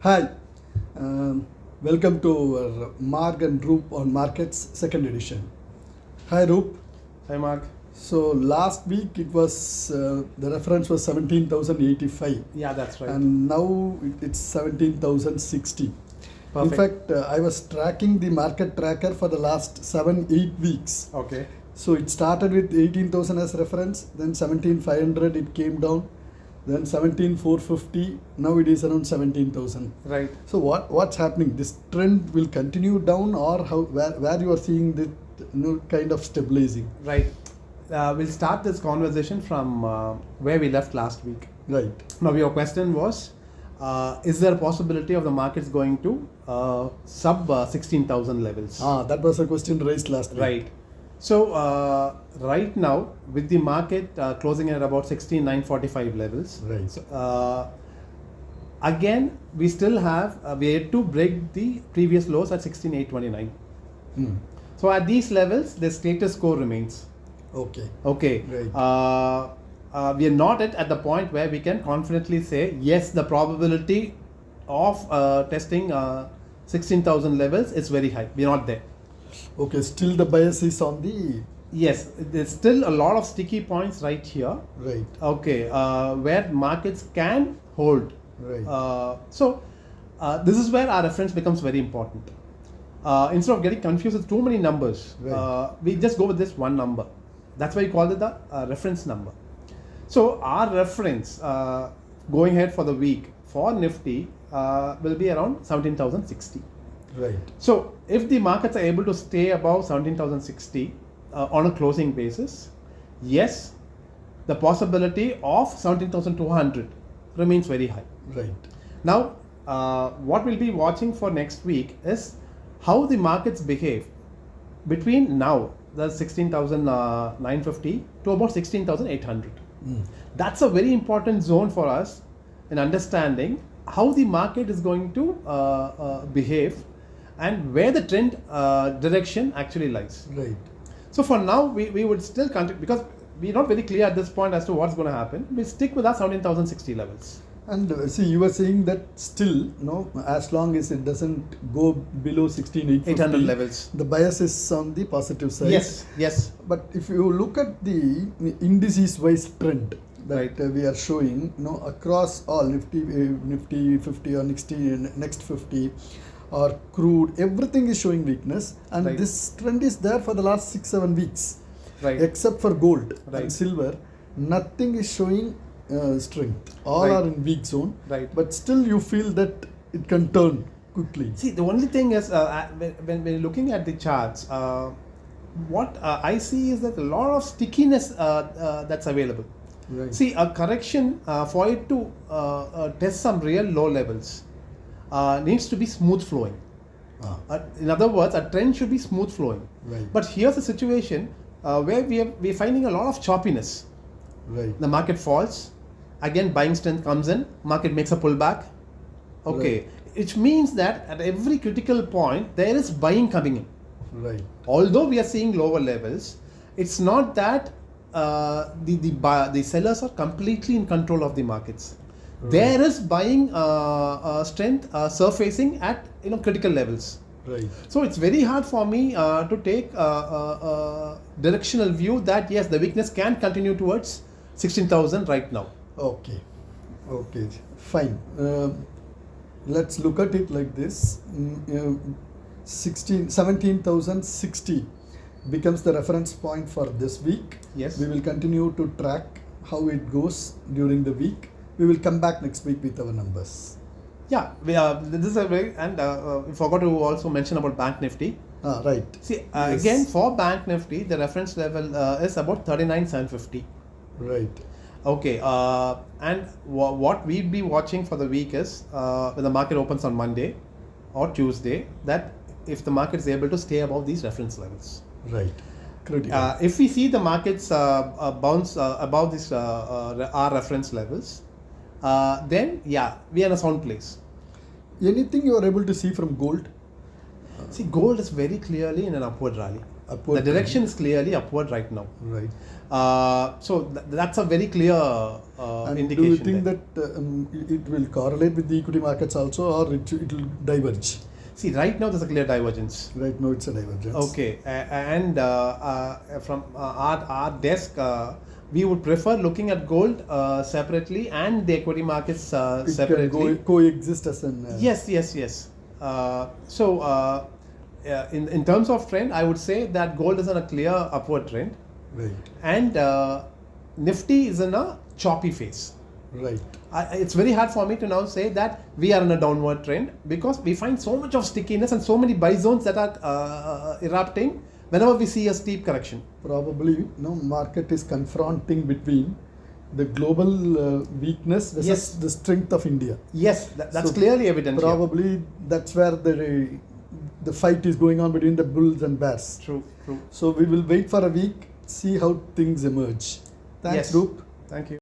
Hi, welcome to our Marg and Rup on Markets second edition. Hi Rup. Hi Marg. So last week it was the reference was 17,085. Yeah, that's right. And now it's 17,060. Perfect. In fact, I was tracking the market tracker for the last 7-8 weeks. Okay. So it started with 18,000 as reference, then 17,500 it came down, then 17,450, now it is around 17,000. Right. So what's happening? This trend will continue down, or where you are seeing the kind of stabilizing? Right. We'll start this conversation from where we left last week. Right. Now your question was, is there a possibility of the markets going to sub 16,000 levels? That was a question raised last week. Right. So right now with the market closing at about 16,945 levels. Right. So, again, we still have we had to break the previous lows at 16,829. So at these levels, the status quo remains. Okay. Okay. Right. We are not at the point where we can confidently say yes, the probability of testing 16,000 levels is very high. We are not there. Okay. Still the bias is on the. Yes, there's still a lot of sticky points right here. Right. Okay, where markets can hold. Right. So this is where our reference becomes very important. Instead of getting confused with too many numbers, Right. we just go with this one number. That's why we call it the reference number. So our reference going ahead for the week for Nifty will be around 17,060. Right. So if the markets are able to stay above 17,060 on a closing basis, yes, the possibility of 17,200 remains very high. Right. Now, what we'll be watching for next week is how the markets behave between now, the 16,950 to about 16,800. That's a very important zone for us in understanding how the market is going to behave and where the trend direction actually lies. Right. So for now, we would still continue, because we're not very clear at this point as to what's going to happen. We stick with our 17,060 levels. And see, you were saying that still, as long as it doesn't go below 16,850 levels, the bias is on the positive side. Yes. But if you look at the indices wise trend that Right. We are showing, across all Nifty 50 or next 50 or crude, everything is showing weakness, and Right. this trend is there for the last 6-7 weeks, Right. except for gold Right. and silver. Nothing is showing strength. All Right. are in weak zone. Right. But still, you feel that it can turn quickly. See, the only thing is when you're looking at the charts, what I see is that a lot of stickiness that's available. Right. See, a correction for it to test some real low levels needs to be smooth flowing. In other words, a trend should be smooth flowing. Right. But here's a situation where we're finding a lot of choppiness. Right. The market falls, again buying strength comes in, market makes a pullback. Okay, Right. which means that at every critical point there is buying coming in. Right. Although we are seeing lower levels, it's not that the sellers are completely in control of the markets. Right. There is buying strength surfacing at critical levels. Right. So it's very hard for me to take a directional view that yes, the weakness can continue towards 16,000 right now. Okay. Fine. Let's look at it like this. 17,060 becomes the reference point for this week. Yes. We will continue to track how it goes during the week. We will come back next week with our numbers. Yeah, this is a very, and we forgot to also mention about Bank Nifty. Right. See, Yes. again for Bank Nifty, the reference level is about 39,750. Right. Okay, and what we'd be watching for the week is when the market opens on Monday or Tuesday, that if the market is able to stay above these reference levels. Right. Critical. If we see the markets bounce above this our reference levels, then yeah, we are in a sound place. Anything you are able to see from gold? See, gold is very clearly in an upward rally. Upward The direction is clearly upward right now. Right. So that's a very clear And indication. do you think there. that it will correlate with the equity markets also, or it will diverge? See, right now there's a clear divergence. Right now it's a divergence. Okay, and from our desk, we would prefer looking at gold separately and the equity markets It separately. can coexist as an. Yes. In terms of trend, I would say that gold is on a clear upward trend, Right. and Nifty is in a choppy phase. Right. It's very hard for me to now say that we are in a downward trend, because we find so much of stickiness and so many buy zones that are erupting whenever we see a steep correction. Probably, market is confronting between the global weakness versus Yes. the strength of India. Yes, that's So clearly evident here. Probably that's where the fight is going on between the bulls and bears. True. So we will wait for a week, see how things emerge. Thanks, Yes. Rup. Thank you.